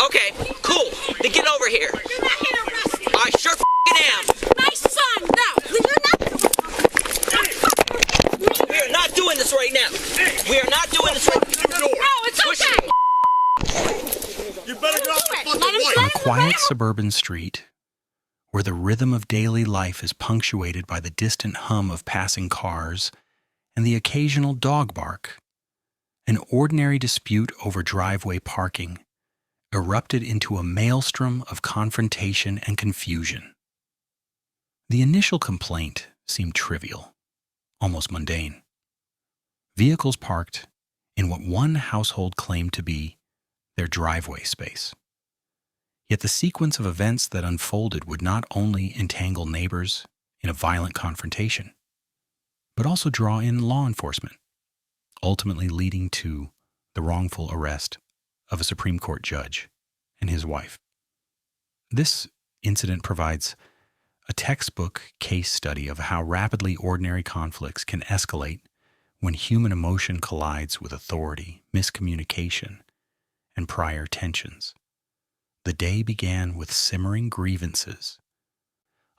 Okay, cool. Then get over here. You're not here to arrest me. I sure am. My son, no. We are not doing this right now. We are not doing this right now. No, it's okay. You better go out the Let him fucking go. way. On a quiet suburban street, where the rhythm of daily life is punctuated by the distant hum of passing cars and the occasional dog bark, an ordinary dispute over driveway parking erupted into a maelstrom of confrontation and confusion. The initial complaint seemed trivial, almost mundane. Vehicles parked in what one household claimed to be their driveway space. Yet the sequence of events that unfolded would not only entangle neighbors in a violent confrontation, but also draw in law enforcement, ultimately leading to the wrongful arrest of a Supreme Court judge and his wife. This incident provides a textbook case study of how rapidly ordinary conflicts can escalate when human emotion collides with authority, miscommunication, and prior tensions. The day began with simmering grievances,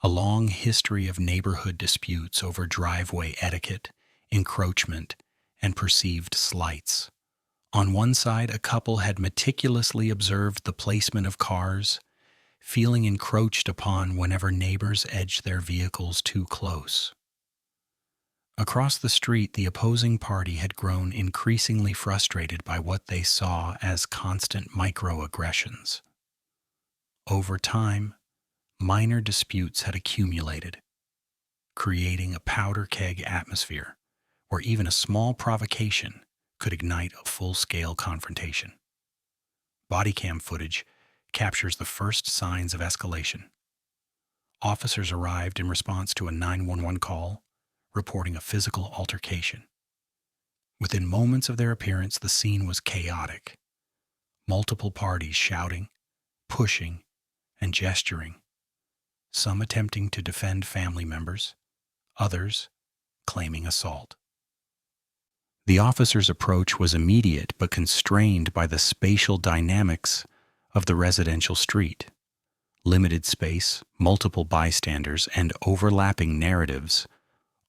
a long history of neighborhood disputes over driveway etiquette, encroachment, and perceived slights. On one side, a couple had meticulously observed the placement of cars, feeling encroached upon whenever neighbors edged their vehicles too close. Across the street, the opposing party had grown increasingly frustrated by what they saw as constant microaggressions. Over time, minor disputes had accumulated, creating a powder keg atmosphere where even a small provocation could ignite a full-scale confrontation. Bodycam footage captures the first signs of escalation. Officers arrived in response to a 911 call, reporting a physical altercation. Within moments of their appearance, the scene was chaotic. Multiple parties shouting, pushing, and gesturing, some attempting to defend family members, others claiming assault. The officer's approach was immediate but constrained by the spatial dynamics of the residential street. Limited space, multiple bystanders, and overlapping narratives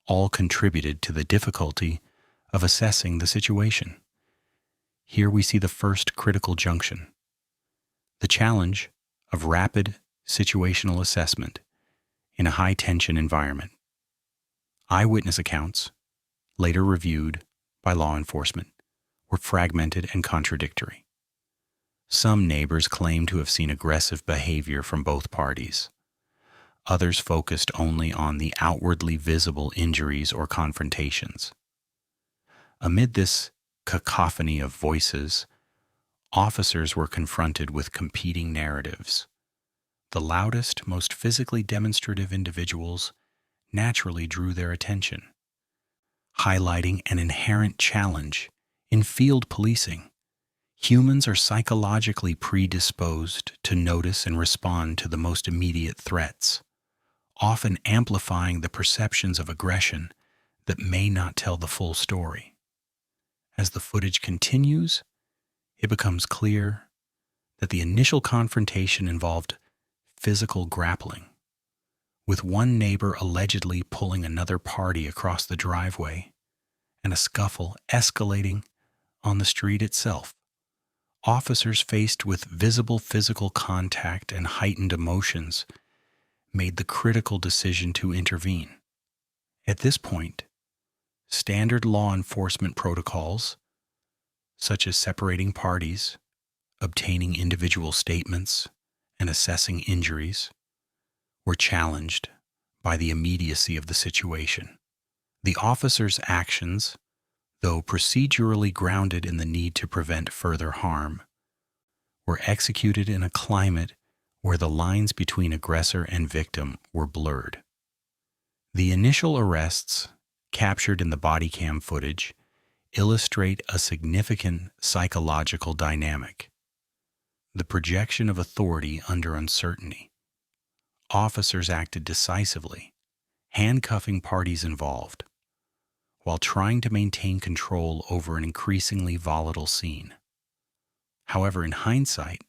all contributed to the difficulty of assessing the situation. Here we see the first critical junction, the challenge of rapid situational assessment in a high-tension environment. Eyewitness accounts, later reviewed by law enforcement, were fragmented and contradictory. Some neighbors claimed to have seen aggressive behavior from both parties. Others focused only on the outwardly visible injuries or confrontations. Amid this cacophony of voices, officers were confronted with competing narratives. The loudest, most physically demonstrative individuals naturally drew their attention, highlighting an inherent challenge in field policing. Humans are psychologically predisposed to notice and respond to the most immediate threats, often amplifying the perceptions of aggression that may not tell the full story. As the footage continues, it becomes clear that the initial confrontation involved physical grappling, with one neighbor allegedly pulling another party across the driveway, and a scuffle escalating on the street itself. Officers faced with visible physical contact and heightened emotions made the critical decision to intervene. At this point, standard law enforcement protocols, such as separating parties, obtaining individual statements, and assessing injuries, were challenged by the immediacy of the situation. The officers' actions, though procedurally grounded in the need to prevent further harm, were executed in a climate where the lines between aggressor and victim were blurred. The initial arrests, captured in the Bodycam footage, illustrate a significant psychological dynamic: the projection of authority under uncertainty. Officers acted decisively, handcuffing parties involved, while trying to maintain control over an increasingly volatile scene. However, in hindsight,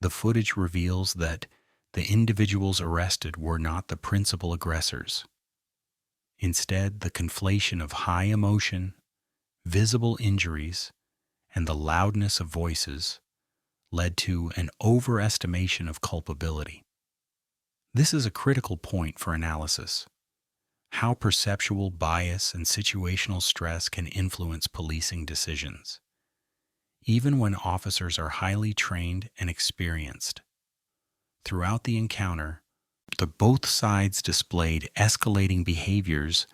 the footage reveals that the individuals arrested were not the principal aggressors. Instead, the conflation of high emotion, visible injuries, and the loudness of voices led to an overestimation of culpability. This is a critical point for analysis: how perceptual bias and situational stress can influence policing decisions, even when officers are highly trained and experienced. Throughout the encounter, both sides displayed escalating behaviors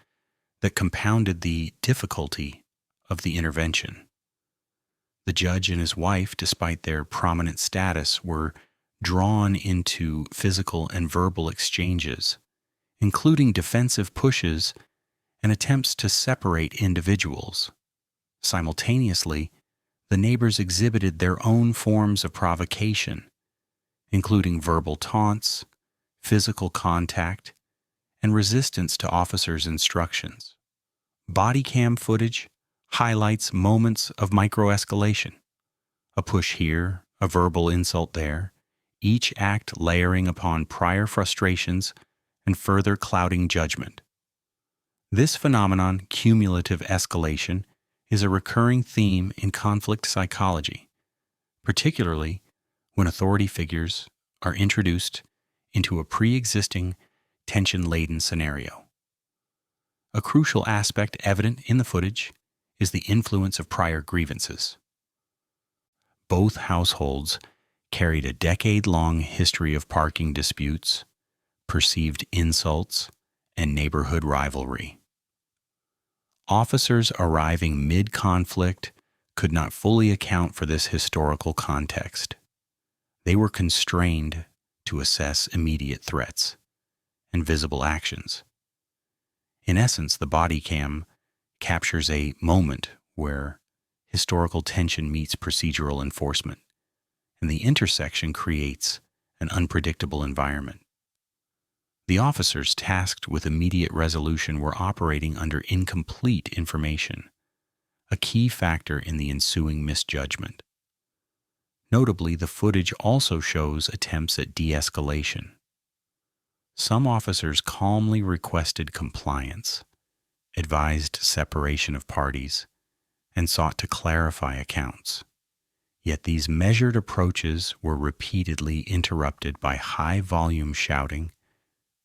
that compounded the difficulty of the intervention. The judge and his wife, despite their prominent status, were drawn into physical and verbal exchanges, including defensive pushes and attempts to separate individuals. Simultaneously, the neighbors exhibited their own forms of provocation, including verbal taunts, physical contact, and resistance to officers' instructions. Bodycam footage highlights moments of micro-escalation: a push here, a verbal insult there, each act layering upon prior frustrations and further clouding judgment. This phenomenon, cumulative escalation, is a recurring theme in conflict psychology, particularly when authority figures are introduced into a pre-existing tension-laden scenario. A crucial aspect evident in the footage is the influence of prior grievances. Both households carried a decade-long history of parking disputes, perceived insults, and neighborhood rivalry. Officers arriving mid-conflict could not fully account for this historical context. They were constrained to assess immediate threats and visible actions. In essence, the body cam captures a moment where historical tension meets procedural enforcement, and the intersection creates an unpredictable environment. The officers tasked with immediate resolution were operating under incomplete information, a key factor in the ensuing misjudgment. Notably, the footage also shows attempts at de-escalation. Some officers calmly requested compliance, advised separation of parties, and sought to clarify accounts. Yet these measured approaches were repeatedly interrupted by high-volume shouting,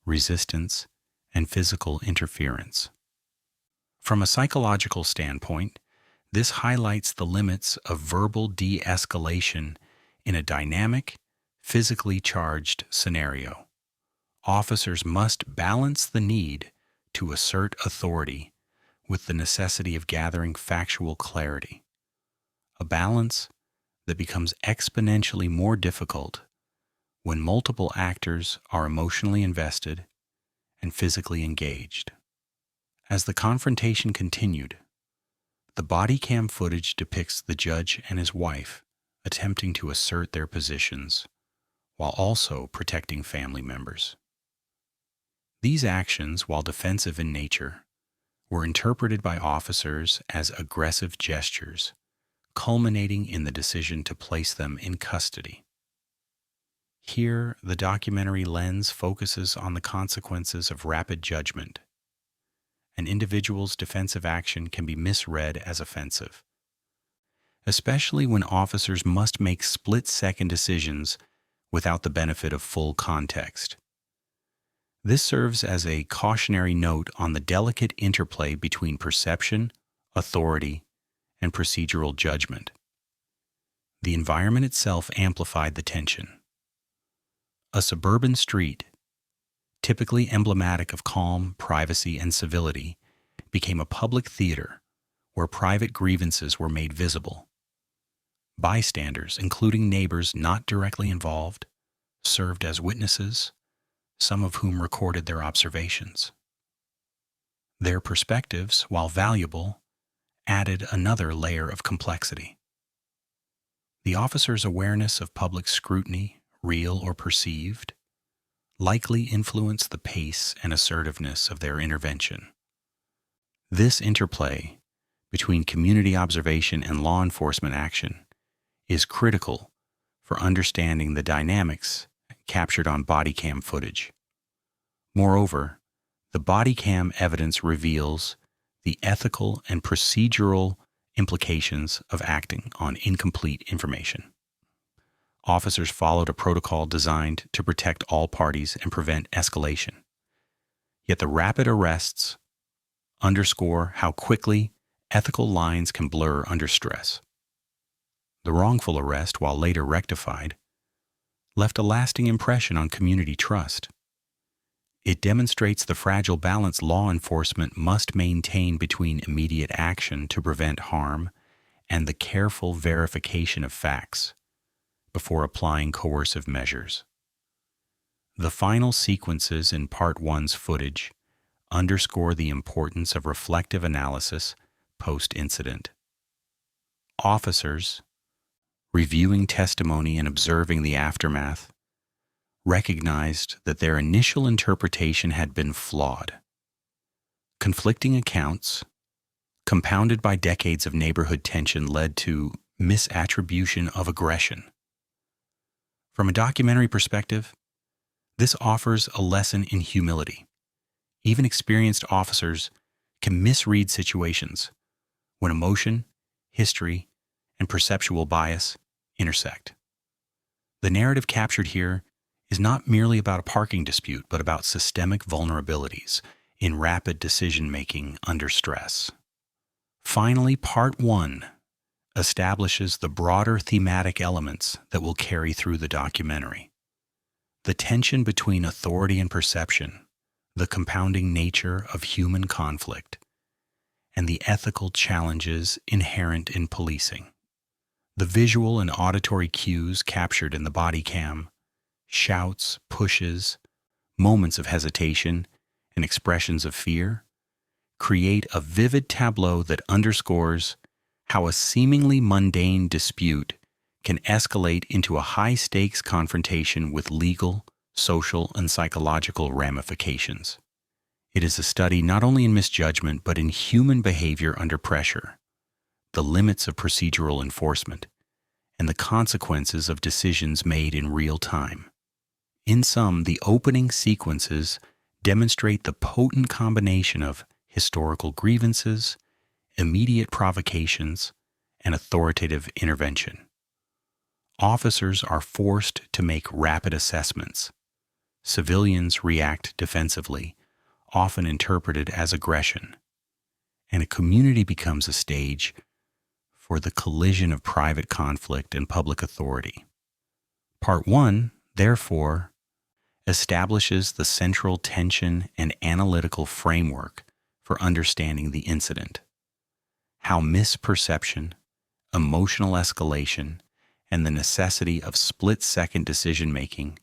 resistance, and physical interference. From a psychological standpoint, this highlights the limits of verbal de-escalation in a dynamic, physically charged scenario. Officers must balance the need to assert authority with the necessity of gathering factual clarity, a balance that becomes exponentially more difficult when multiple actors are emotionally invested and physically engaged. As the confrontation continued, the body cam footage depicts the judge and his wife attempting to assert their positions while also protecting family members. These actions, while defensive in nature, were interpreted by officers as aggressive gestures, culminating in the decision to place them in custody. Here, the documentary lens focuses on the consequences of rapid judgment. An individual's defensive action can be misread as offensive, especially when officers must make split-second decisions without the benefit of full context. This serves as a cautionary note on the delicate interplay between perception, authority, and procedural judgment. The environment itself amplified the tension. A suburban street, typically emblematic of calm, privacy, and civility, became a public theater where private grievances were made visible. Bystanders, including neighbors not directly involved, served as witnesses, some of whom recorded their observations. Their perspectives, while valuable, added another layer of complexity. The officer's awareness of public scrutiny, real or perceived, likely influenced the pace and assertiveness of their intervention. This interplay between community observation and law enforcement action is critical for understanding the dynamics captured on Bodycam footage. Moreover, the Bodycam evidence reveals the ethical and procedural implications of acting on incomplete information. Officers followed a protocol designed to protect all parties and prevent escalation. Yet the rapid arrests underscore how quickly ethical lines can blur under stress. The wrongful arrest, while later rectified, left a lasting impression on community trust. It demonstrates the fragile balance law enforcement must maintain between immediate action to prevent harm and the careful verification of facts before applying coercive measures. The final sequences in Part 1's footage underscore the importance of reflective analysis post-incident. Officers, reviewing testimony and observing the aftermath, recognized that their initial interpretation had been flawed. Conflicting accounts, compounded by decades of neighborhood tension, led to misattribution of aggression. From a documentary perspective, this offers a lesson in humility. Even experienced officers can misread situations when emotion, history, and perceptual bias intersect. The narrative captured here is not merely about a parking dispute, but about systemic vulnerabilities in rapid decision-making under stress. Finally, Part 1 establishes the broader thematic elements that will carry through the documentary. The tension between authority and perception, the compounding nature of human conflict, and the ethical challenges inherent in policing. The visual and auditory cues captured in the Bodycam, shouts, pushes, moments of hesitation, and expressions of fear, create a vivid tableau that underscores how a seemingly mundane dispute can escalate into a high-stakes confrontation with legal, social, and psychological ramifications. It is a study not only in misjudgment but in human behavior under pressure, the limits of procedural enforcement, and the consequences of decisions made in real time. In sum, the opening sequences demonstrate the potent combination of historical grievances, immediate provocations, and authoritative intervention. Officers are forced to make rapid assessments. Civilians react defensively, often interpreted as aggression, and a community becomes a stage for the collision of private conflict and public authority. Part 1, therefore, establishes the central tension and analytical framework for understanding the incident, how misperception, emotional escalation, and the necessity of split-second decision-making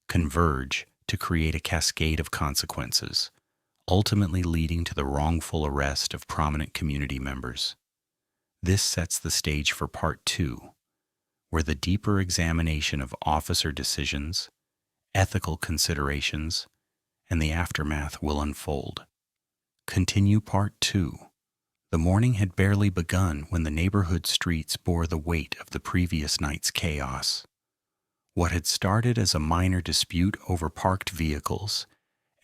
converge to create a cascade of consequences, ultimately leading to the wrongful arrest of prominent community members. This sets the stage for Part 2, where the deeper examination of officer decisions, ethical considerations, and the aftermath will unfold. Continue Part 2. The morning had barely begun when the neighborhood streets bore the weight of the previous night's chaos. What had started as a minor dispute over parked vehicles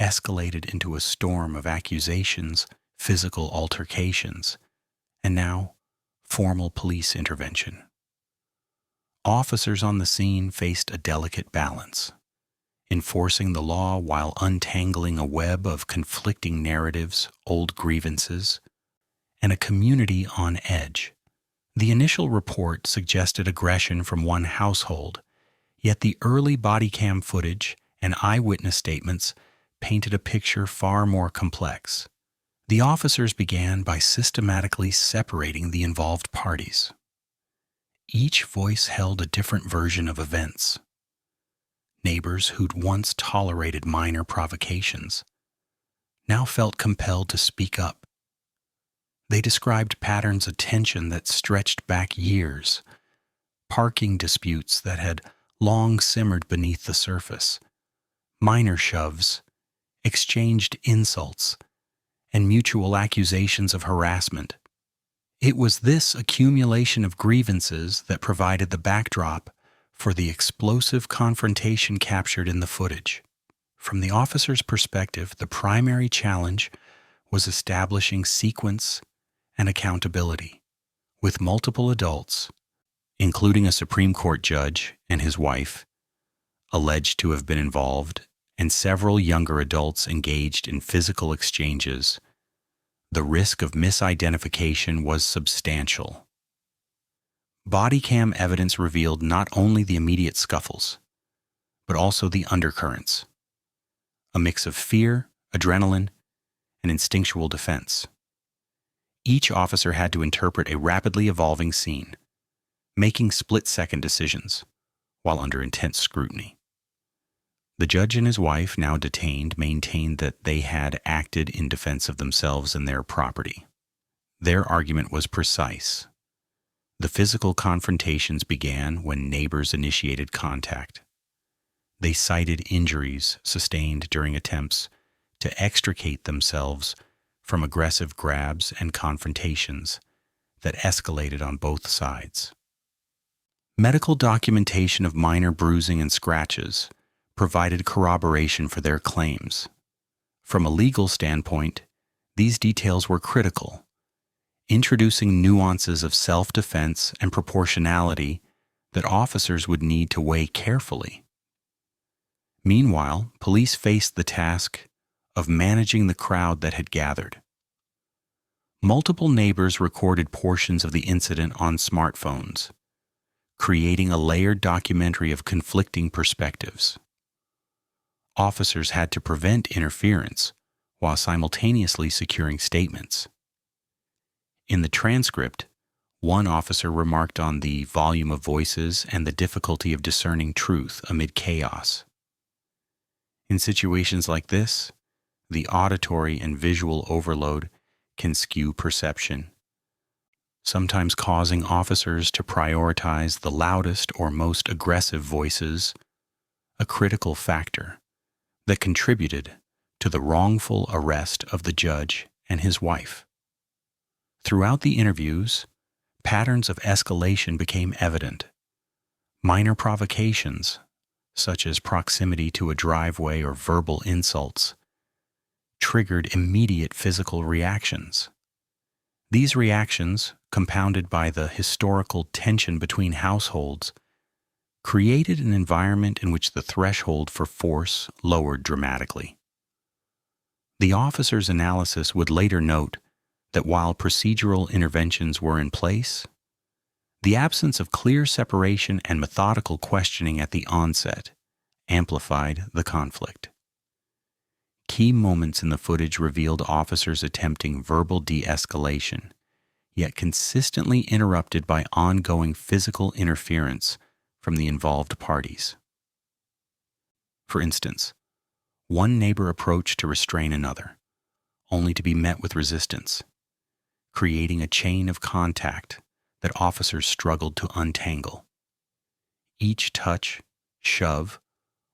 escalated into a storm of accusations, physical altercations, and now formal police intervention. Officers on the scene faced a delicate balance, enforcing the law while untangling a web of conflicting narratives, old grievances, and a community on edge. The initial report suggested aggression from one household, yet the early Bodycam footage and eyewitness statements painted a picture far more complex. The officers began by systematically separating the involved parties. Each voice held a different version of events. Neighbors who'd once tolerated minor provocations now felt compelled to speak up. They described patterns of tension that stretched back years, parking disputes that had long simmered beneath the surface, minor shoves, exchanged insults, and mutual accusations of harassment. It was this accumulation of grievances that provided the backdrop for the explosive confrontation captured in the footage. From the officer's perspective, the primary challenge was establishing sequence and accountability, with multiple adults, including a Supreme Court judge and his wife, alleged to have been involved, and several younger adults engaged in physical exchanges. The risk of misidentification was substantial. Bodycam evidence revealed not only the immediate scuffles, but also the undercurrents, a mix of fear, adrenaline, and instinctual defense. Each officer had to interpret a rapidly evolving scene, making split-second decisions while under intense scrutiny. The judge and his wife, now detained, maintained that they had acted in defense of themselves and their property. Their argument was precise. The physical confrontations began when neighbors initiated contact. They cited injuries sustained during attempts to extricate themselves from aggressive grabs and confrontations that escalated on both sides. Medical documentation of minor bruising and scratches provided corroboration for their claims. From a legal standpoint, these details were critical, introducing nuances of self-defense and proportionality that officers would need to weigh carefully. Meanwhile, police faced the task of managing the crowd that had gathered. Multiple neighbors recorded portions of the incident on smartphones, creating a layered documentary of conflicting perspectives. Officers had to prevent interference while simultaneously securing statements. In the transcript, one officer remarked on the volume of voices and the difficulty of discerning truth amid chaos. In situations like this, the auditory and visual overload can skew perception, sometimes causing officers to prioritize the loudest or most aggressive voices, a critical factor that contributed to the wrongful arrest of the judge and his wife. Throughout the interviews, patterns of escalation became evident. Minor provocations, such as proximity to a driveway or verbal insults, triggered immediate physical reactions. These reactions, compounded by the historical tension between households, created an environment in which the threshold for force lowered dramatically. The officer's analysis would later note that while procedural interventions were in place, the absence of clear separation and methodical questioning at the onset amplified the conflict. Key moments in the footage revealed officers attempting verbal de-escalation, yet consistently interrupted by ongoing physical interference from the involved parties. For instance, one neighbor approached to restrain another, only to be met with resistance, creating a chain of contact that officers struggled to untangle. Each touch, shove,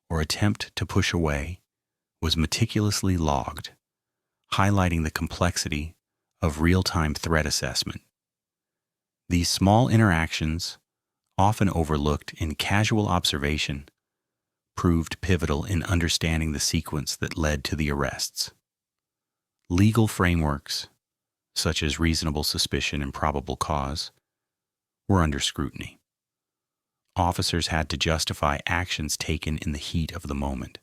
or attempt to push away was meticulously logged, highlighting the complexity of real-time threat assessment. These small interactions, often overlooked in casual observation, proved pivotal in understanding the sequence that led to the arrests. Legal frameworks, such as reasonable suspicion and probable cause, were under scrutiny. Officers had to justify actions taken in the heat of the moment.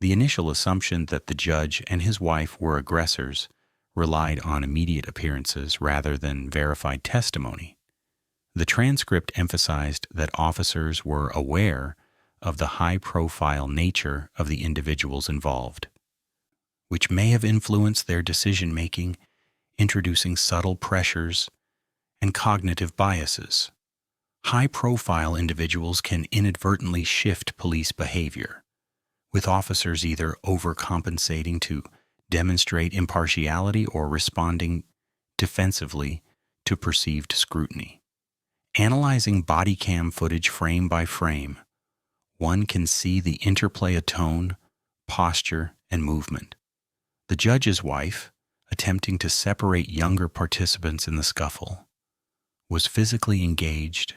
The initial assumption that the judge and his wife were aggressors relied on immediate appearances rather than verified testimony. The transcript emphasized that officers were aware of the high-profile nature of the individuals involved, which may have influenced their decision-making, introducing subtle pressures and cognitive biases. High-profile individuals can inadvertently shift police behavior, with officers either overcompensating to demonstrate impartiality or responding defensively to perceived scrutiny. Analyzing body cam footage frame by frame, one can see the interplay of tone, posture, and movement. The judge's wife, attempting to separate younger participants in the scuffle, was physically engaged,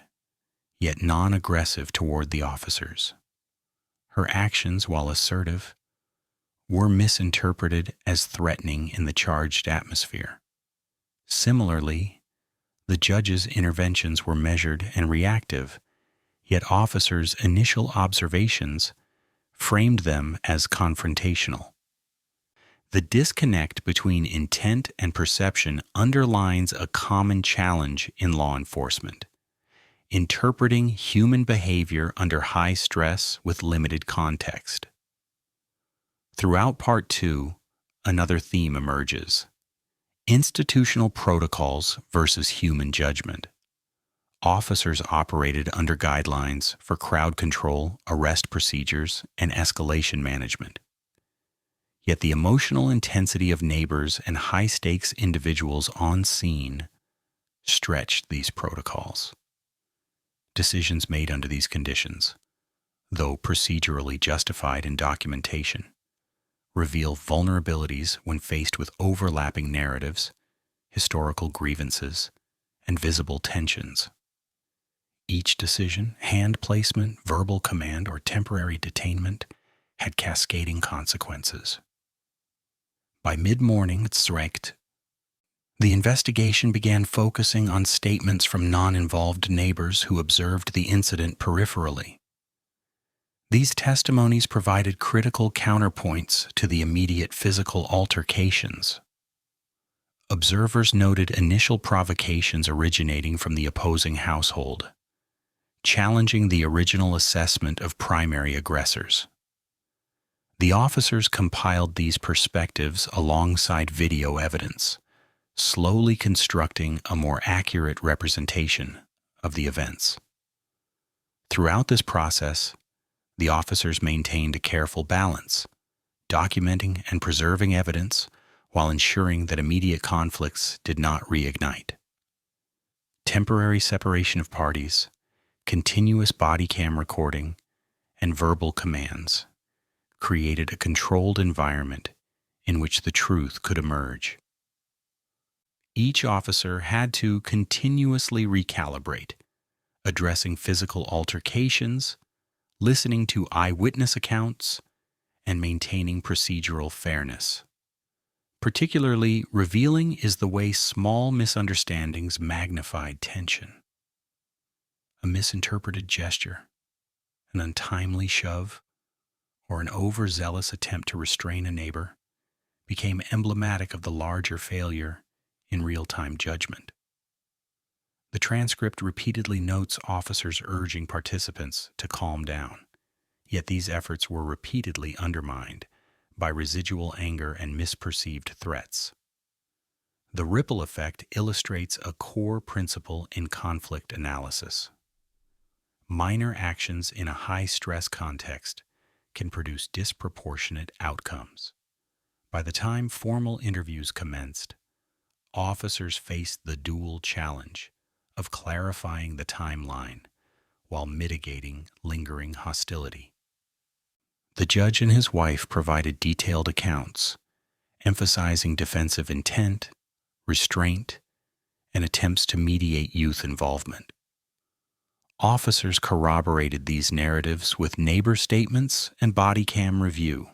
yet non-aggressive toward the officers. Her actions, while assertive, were misinterpreted as threatening in the charged atmosphere. Similarly, the judge's interventions were measured and reactive, yet officers' initial observations framed them as confrontational. The disconnect between intent and perception underlines a common challenge in law enforcement: interpreting human behavior under high stress with limited context. Throughout Part 2, another theme emerges: institutional protocols versus human judgment. Officers operated under guidelines for crowd control, arrest procedures, and escalation management. Yet the emotional intensity of neighbors and high-stakes individuals on scene stretched these protocols. Decisions made under these conditions, though procedurally justified in documentation, reveal vulnerabilities when faced with overlapping narratives, historical grievances, and visible tensions. Each decision, hand placement, verbal command, or temporary detainment, had cascading consequences. By mid-morning at Zrecht, the investigation began focusing on statements from non-involved neighbors who observed the incident peripherally. These testimonies provided critical counterpoints to the immediate physical altercations. Observers noted initial provocations originating from the opposing household, challenging the original assessment of primary aggressors. The officers compiled these perspectives alongside video evidence, slowly constructing a more accurate representation of the events. Throughout this process, the officers maintained a careful balance, documenting and preserving evidence while ensuring that immediate conflicts did not reignite. Temporary separation of parties, continuous body cam recording, and verbal commands created a controlled environment in which the truth could emerge. Each officer had to continuously recalibrate, addressing physical altercations, listening to eyewitness accounts, and maintaining procedural fairness. Particularly revealing is the way small misunderstandings magnified tension. A misinterpreted gesture, an untimely shove, or an overzealous attempt to restrain a neighbor became emblematic of the larger failure in real-time judgment. The transcript repeatedly notes officers urging participants to calm down, yet these efforts were repeatedly undermined by residual anger and misperceived threats. The ripple effect illustrates a core principle in conflict analysis. Minor actions in a high-stress context can produce disproportionate outcomes. By the time formal interviews commenced, officers faced the dual challenge of clarifying the timeline while mitigating lingering hostility. The judge and his wife provided detailed accounts, emphasizing defensive intent, restraint, and attempts to mediate youth involvement. Officers corroborated these narratives with neighbor statements and body cam review.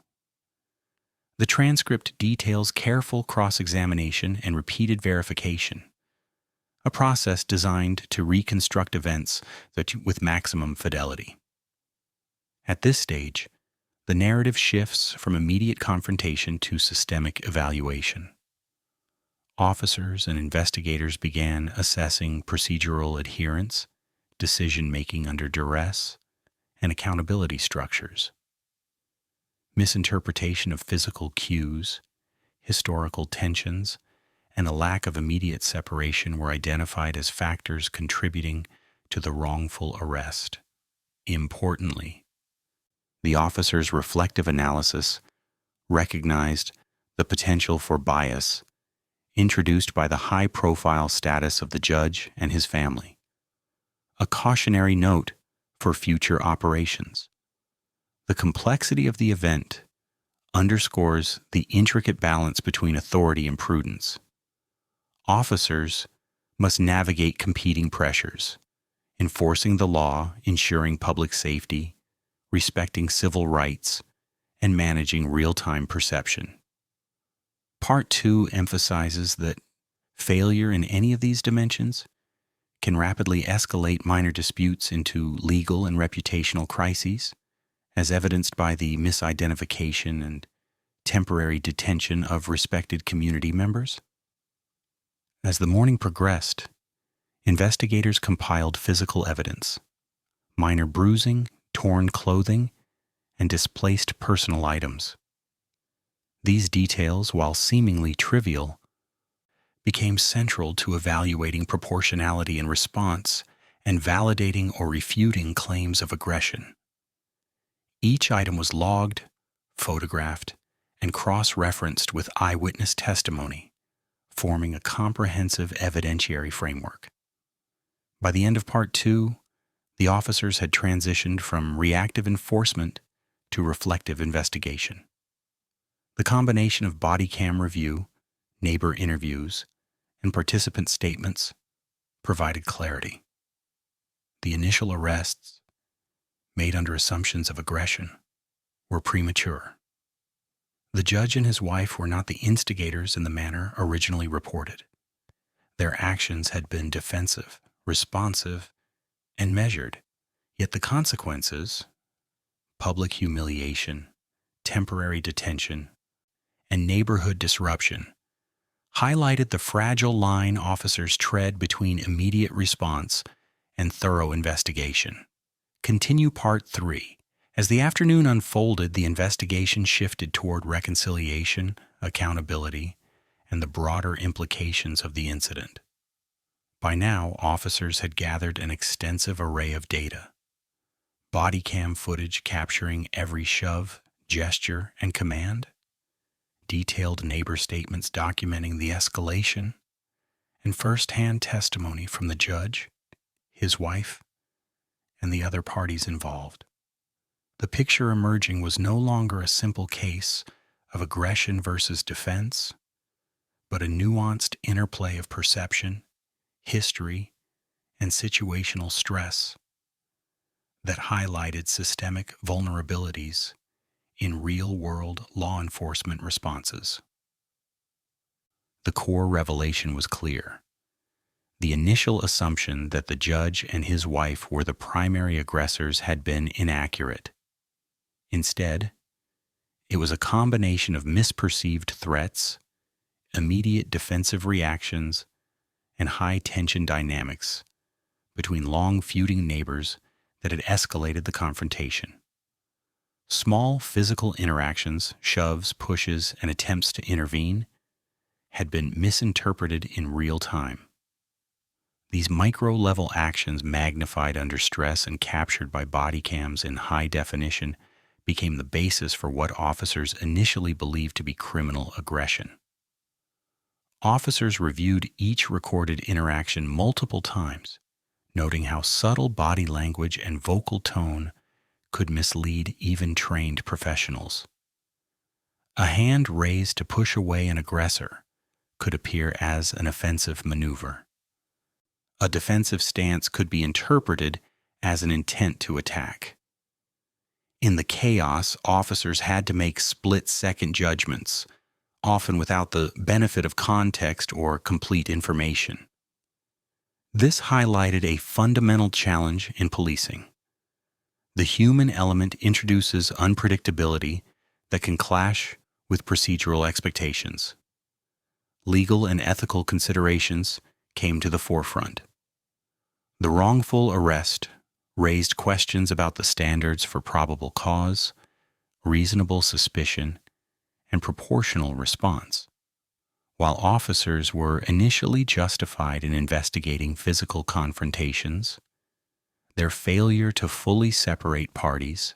The transcript details careful cross-examination and repeated verification, a process designed to reconstruct events with maximum fidelity. At this stage, the narrative shifts from immediate confrontation to systemic evaluation. Officers and investigators began assessing procedural adherence, decision-making under duress, and accountability structures. Misinterpretation of physical cues, historical tensions, and a lack of immediate separation were identified as factors contributing to the wrongful arrest. Importantly, the officer's reflective analysis recognized the potential for bias introduced by the high-profile status of the judge and his family, a cautionary note for future operations. The complexity of the event underscores the intricate balance between authority and prudence. Officers must navigate competing pressures, enforcing the law, ensuring public safety, respecting civil rights, and managing real-time perception. Part 2 emphasizes that failure in any of these dimensions can rapidly escalate minor disputes into legal and reputational crises, as evidenced by the misidentification and temporary detention of respected community members. As the morning progressed, investigators compiled physical evidence: minor bruising, torn clothing, and displaced personal items. These details, while seemingly trivial, became central to evaluating proportionality in response and validating or refuting claims of aggression. Each item was logged, photographed, and cross-referenced with eyewitness testimony, forming a comprehensive evidentiary framework. By the end of Part 2, the officers had transitioned from reactive enforcement to reflective investigation. The combination of body cam review, neighbor interviews, and participant statements provided clarity. The initial arrests, made under assumptions of aggression, were premature. The judge and his wife were not the instigators in the manner originally reported. Their actions had been defensive, responsive, and measured, yet the consequences, public humiliation, temporary detention, and neighborhood disruption, highlighted the fragile line officers tread between immediate response and thorough investigation. Continue Part 3. As the afternoon unfolded, the investigation shifted toward reconciliation, accountability, and the broader implications of the incident. By now, officers had gathered an extensive array of data: body cam footage capturing every shove, gesture, and command, detailed neighbor statements documenting the escalation, and first-hand testimony from the judge, his wife, and the other parties involved. The picture emerging was no longer a simple case of aggression versus defense, but a nuanced interplay of perception, history, and situational stress that highlighted systemic vulnerabilities in real-world law enforcement responses. The core revelation was clear. The initial assumption that the judge and his wife were the primary aggressors had been inaccurate. Instead, it was a combination of misperceived threats, immediate defensive reactions, and high-tension dynamics between long-feuding neighbors that had escalated the confrontation. Small physical interactions, shoves, pushes, and attempts to intervene had been misinterpreted in real time. These micro-level actions, magnified under stress and captured by body cams in high definition, became the basis for what officers initially believed to be criminal aggression. Officers reviewed each recorded interaction multiple times, noting how subtle body language and vocal tone could mislead even trained professionals. A hand raised to push away an aggressor could appear as an offensive maneuver. A defensive stance could be interpreted as an intent to attack. In the chaos, officers had to make split-second judgments, often without the benefit of context or complete information. This highlighted a fundamental challenge in policing. The human element introduces unpredictability that can clash with procedural expectations. Legal and ethical considerations came to the forefront. The wrongful arrest raised questions about the standards for probable cause, reasonable suspicion, and proportional response. While officers were initially justified in investigating physical confrontations, their failure to fully separate parties,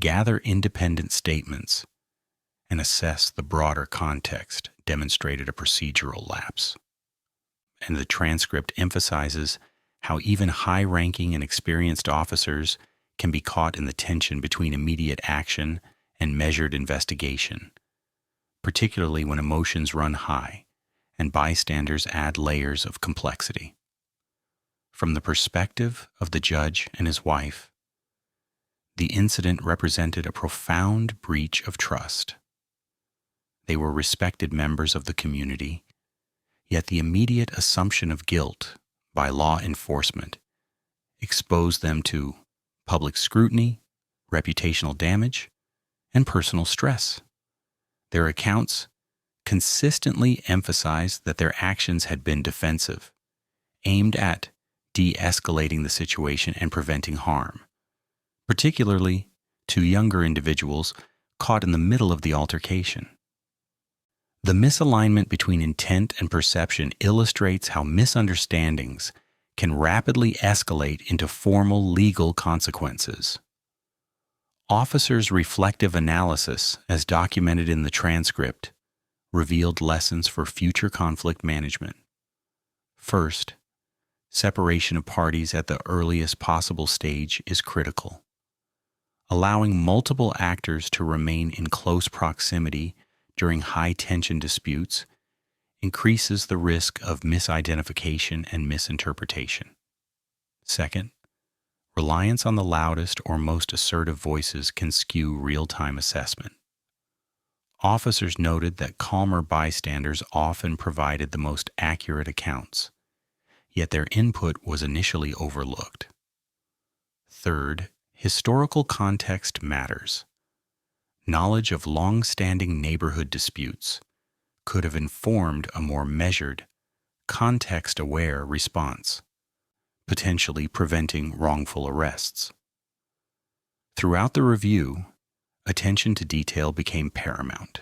gather independent statements, and assess the broader context demonstrated a procedural lapse. And the transcript emphasizes how even high-ranking and experienced officers can be caught in the tension between immediate action and measured investigation, particularly when emotions run high and bystanders add layers of complexity. From the perspective of the judge and his wife, the incident represented a profound breach of trust. They were respected members of the community, yet the immediate assumption of guilt by law enforcement exposed them to public scrutiny, reputational damage, and personal stress. Their accounts consistently emphasized that their actions had been defensive, aimed at de-escalating the situation and preventing harm, particularly to younger individuals caught in the middle of the altercation. The misalignment between intent and perception illustrates how misunderstandings can rapidly escalate into formal legal consequences. Officers' reflective analysis, as documented in the transcript, revealed lessons for future conflict management. First, separation of parties at the earliest possible stage is critical. Allowing multiple actors to remain in close proximity during high-tension disputes increases the risk of misidentification and misinterpretation. Second, reliance on the loudest or most assertive voices can skew real-time assessment. Officers noted that calmer bystanders often provided the most accurate accounts, yet their input was initially overlooked. Third, historical context matters. Knowledge of long-standing neighborhood disputes could have informed a more measured, context-aware response, potentially preventing wrongful arrests. Throughout the review, attention to detail became paramount.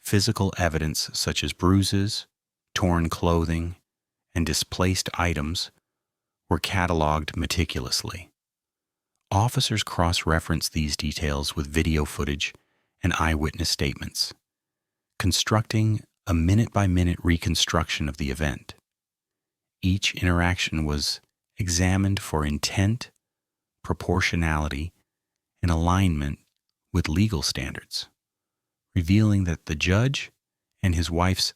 Physical evidence such as bruises, torn clothing, and displaced items were cataloged meticulously. Officers cross-referenced these details with video footage and eyewitness statements, constructing a minute-by-minute reconstruction of the event. Each interaction was examined for intent, proportionality, and alignment with legal standards, revealing that the judge and his wife's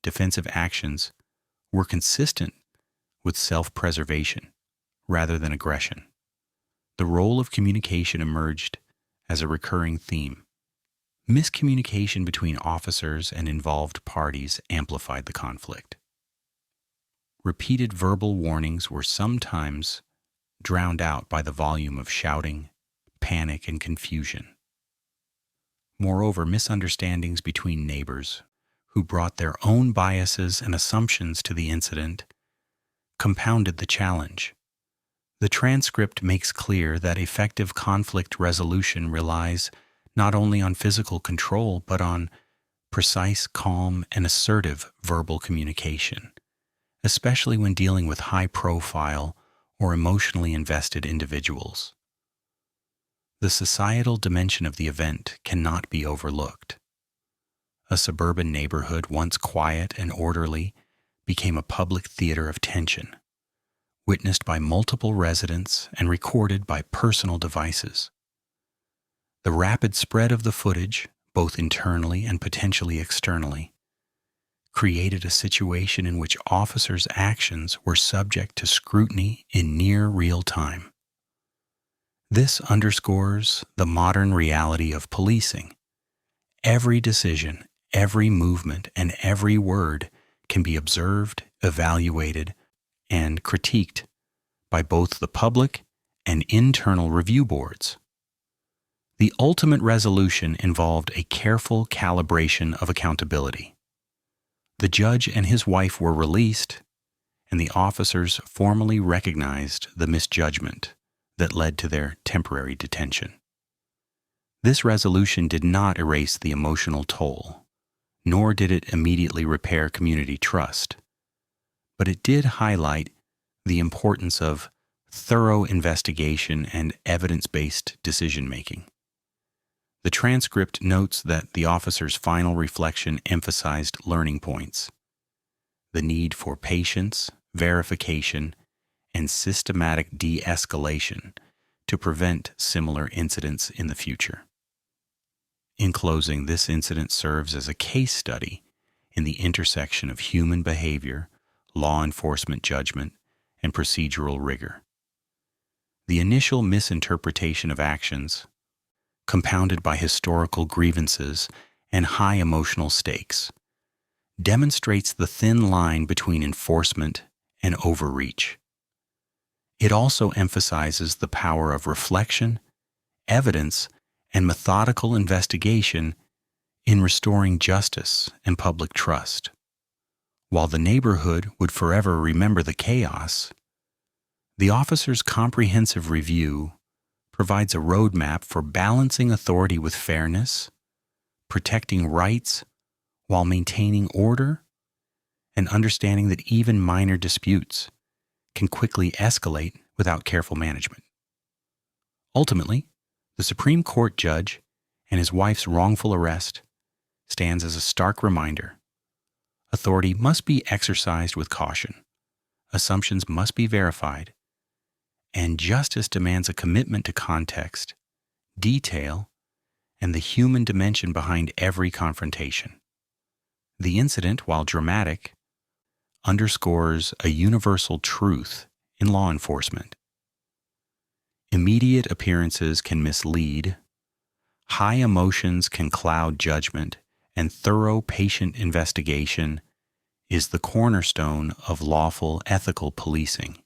defensive actions were consistent with self-preservation rather than aggression. The role of communication emerged as a recurring theme. Miscommunication between officers and involved parties amplified the conflict. Repeated verbal warnings were sometimes drowned out by the volume of shouting, panic, and confusion. Moreover, misunderstandings between neighbors who brought their own biases and assumptions to the incident compounded the challenge. The transcript makes clear that effective conflict resolution relies not only on physical control, but on precise, calm, and assertive verbal communication, especially when dealing with high-profile or emotionally invested individuals. The societal dimension of the event cannot be overlooked. A suburban neighborhood, once quiet and orderly, became a public theater of tension, witnessed by multiple residents and recorded by personal devices. The rapid spread of the footage, both internally and potentially externally, created a situation in which officers' actions were subject to scrutiny in near real time. This underscores the modern reality of policing. Every decision, every movement, and every word can be observed, evaluated, and critiqued by both the public and internal review boards. The ultimate resolution involved a careful calibration of accountability. The judge and his wife were released, and the officers formally recognized the misjudgment that led to their temporary detention. This resolution did not erase the emotional toll, nor did it immediately repair community trust, but it did highlight the importance of thorough investigation and evidence-based decision-making. The transcript notes that the officer's final reflection emphasized learning points: the need for patience, verification, and systematic de-escalation to prevent similar incidents in the future. In closing, this incident serves as a case study in the intersection of human behavior, law enforcement judgment, and procedural rigor. The initial misinterpretation of actions, compounded by historical grievances and high emotional stakes, demonstrates the thin line between enforcement and overreach. It also emphasizes the power of reflection, evidence, and methodical investigation in restoring justice and public trust. While the neighborhood would forever remember the chaos, the officer's comprehensive review provides a roadmap for balancing authority with fairness, protecting rights while maintaining order, and understanding that even minor disputes can quickly escalate without careful management. Ultimately, the Supreme Court judge and his wife's wrongful arrest stands as a stark reminder. Authority must be exercised with caution, assumptions must be verified, and justice demands a commitment to context, detail, and the human dimension behind every confrontation. The incident, while dramatic, underscores a universal truth in law enforcement. Immediate appearances can mislead, high emotions can cloud judgment, and thorough patient investigation is the cornerstone of lawful ethical policing.